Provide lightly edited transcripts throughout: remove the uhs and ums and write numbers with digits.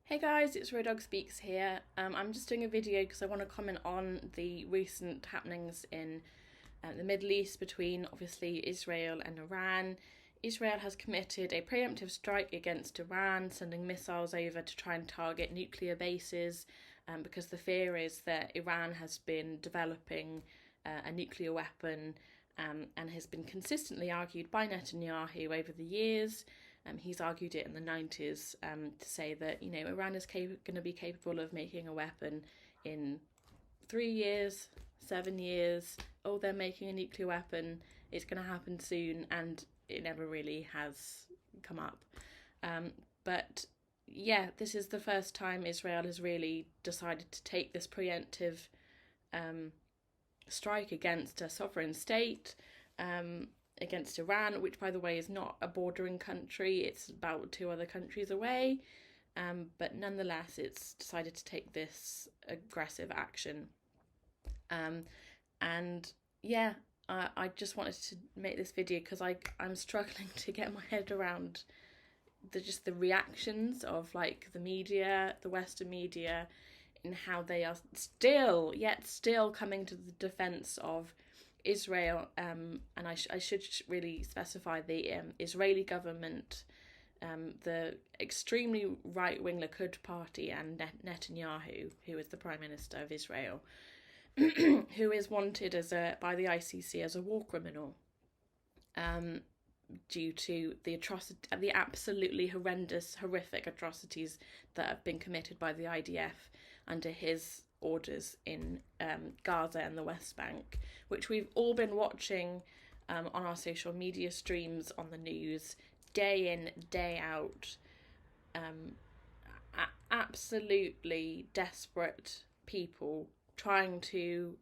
Hey guys, it's Road Dog Speaks here. I'm just doing a video because I want to comment on the recent happenings in the Middle East between obviously Israel and Iran. Israel has committed a preemptive strike against Iran, sending missiles over to try and target nuclear bases because the fear is that Iran has been developing a nuclear weapon and has been consistently argued by Netanyahu over the years. He's argued it in the 90s to say that, Iran is going to be capable of making a weapon in 3 years, 7 years. Oh, they're making a nuclear weapon. It's going to happen soon, and it never really has come up. But yeah, this is the first time Israel has really decided to take this preemptive strike against a sovereign state. Against Iran, which, by the way, is not a bordering country. It's about two other countries away. But nonetheless, it's decided to take this aggressive action. And yeah, I just wanted to make this video because I'm struggling to get my head around the reactions of the media, the Western media, and how they are still coming to the defense of Israel, and I should really specify the Israeli government, the extremely right-wing Likud party, and Netanyahu, who is the Prime Minister of Israel, who is wanted by the ICC as a war criminal, due to the absolutely horrific atrocities that have been committed by the IDF under his orders in Gaza and the West Bank, which we've all been watching on our social media streams, on the news, day in, day out. Absolutely desperate people trying to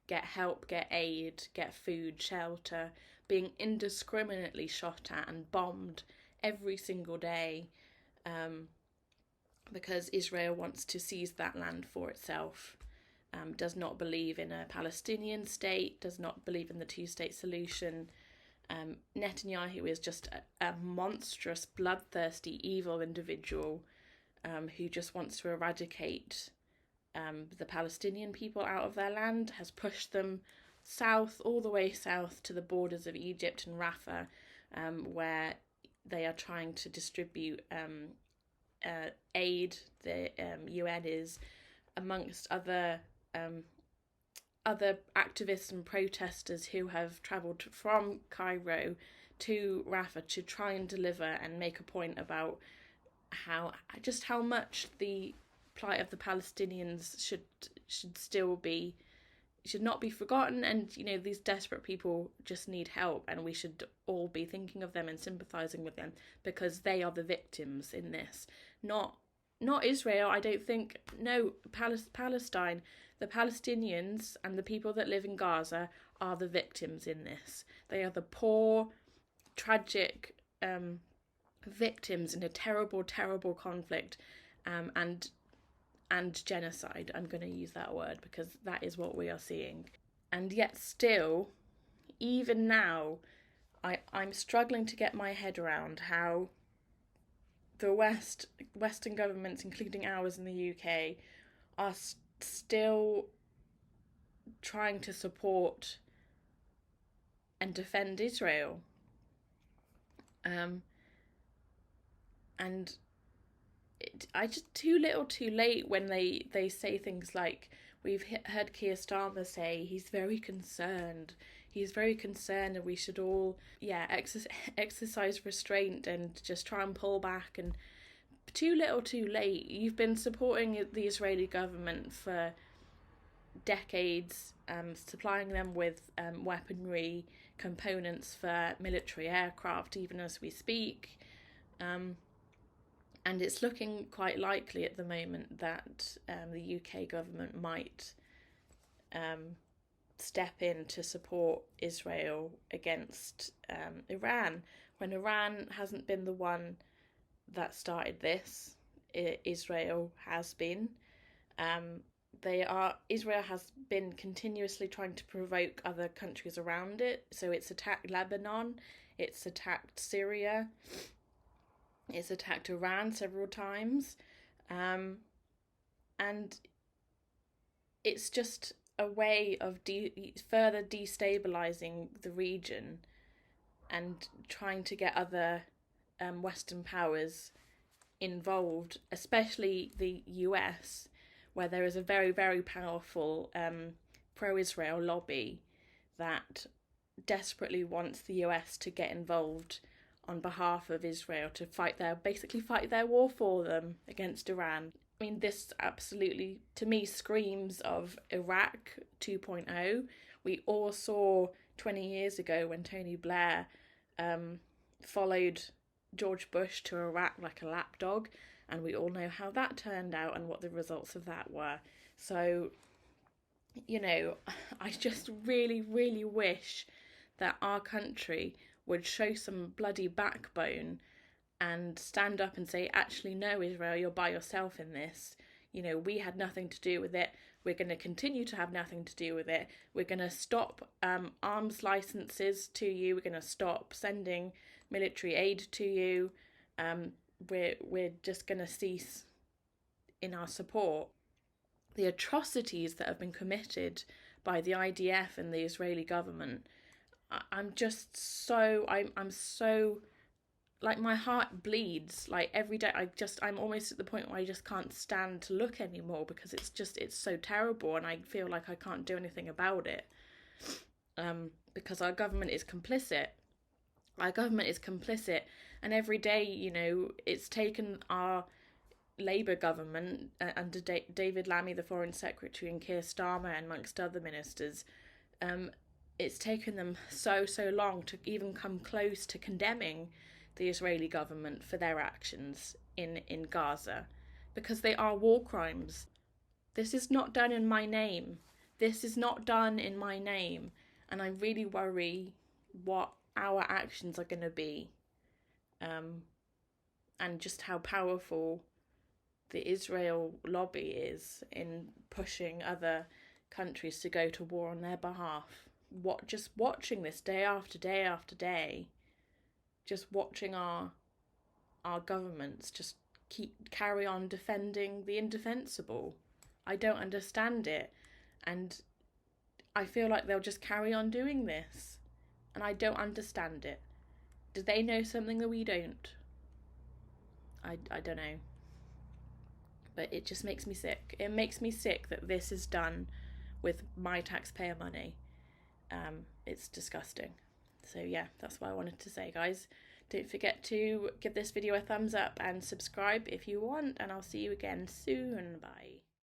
get help, get aid, get food, shelter, being indiscriminately shot at and bombed every single day. Because Israel wants to seize that land for itself, does not believe in a Palestinian state, does not believe in the two-state solution. Netanyahu is just a monstrous, bloodthirsty, evil individual who just wants to eradicate the Palestinian people out of their land, has pushed them south, all the way south to the borders of Egypt and Rafah, where they are trying to distribute aid. The UN is, amongst other activists and protesters who have travelled from Cairo to Rafah to try and deliver and make a point about how much the plight of the Palestinians should not be forgotten, and these desperate people just need help, and we should all be thinking of them and sympathizing with them because they are the victims in this, not Israel. I don't think. No, Palestine, the Palestinians and the people that live in Gaza are the victims in this. They are the poor, tragic victims in a terrible conflict, and genocide. I'm going to use that word because that is what we are seeing. And yet still, even now, I'm struggling to get my head around how the Western governments, including ours in the UK, are still trying to support and defend Israel. And I just too little too late when they say things like, we've heard Keir Starmer say he's very concerned and we should all exercise restraint and just try and pull back. And too little too late. You've been supporting the Israeli government for decades, supplying them with weaponry, components for military aircraft, even as we speak. And it's looking quite likely at the moment that the UK government might step in to support Israel against Iran, when Iran hasn't been the one that started this. Israel has been. Israel has been continuously trying to provoke other countries around it. So it's attacked Lebanon, it's attacked Syria, it's attacked Iran several times. And it's just a way of further destabilizing the region and trying to get other Western powers involved, especially the US, where there is a very, very powerful pro-Israel lobby that desperately wants the US to get involved on behalf of Israel to fight their war for them against Iran. I mean, this absolutely, to me, screams of Iraq 2.0. We all saw 20 years ago when Tony Blair followed George Bush to Iraq like a lapdog, and we all know how that turned out and what the results of that were. So, you know, I just really, really wish that our country would show some bloody backbone and stand up and say, actually, no, Israel, you're by yourself in this. You know, we had nothing to do with it. We're going to continue to have nothing to do with it. We're going to stop arms licenses to you. We're going to stop sending military aid to you. We're just going to cease in our support. The atrocities that have been committed by the IDF and the Israeli government, I'm so, like, my heart bleeds like every day. I'm almost at the point where I just can't stand to look anymore, because it's so terrible, and I feel like I can't do anything about it, because our government is complicit. And every day, you know, it's taken our Labour government under David Lammy, the Foreign Secretary, and Keir Starmer, and amongst other ministers, it's taken them so long to even come close to condemning the Israeli government for their actions in Gaza, because they are war crimes. This is not done in my name. And I really worry what our actions are going to be, and just how powerful the Israel lobby is in pushing other countries to go to war on their behalf. Just watching this day after day after day, just watching our governments just carry on defending the indefensible. I don't understand it, and I feel like they'll just carry on doing this, and I don't understand it. Do they know something that we don't? I don't know. But it just makes me sick. It makes me sick that this is done with my taxpayer money. It's disgusting. So yeah, that's what I wanted to say, guys. Don't forget to give this video a thumbs up and subscribe if you want, and I'll see you again soon. Bye.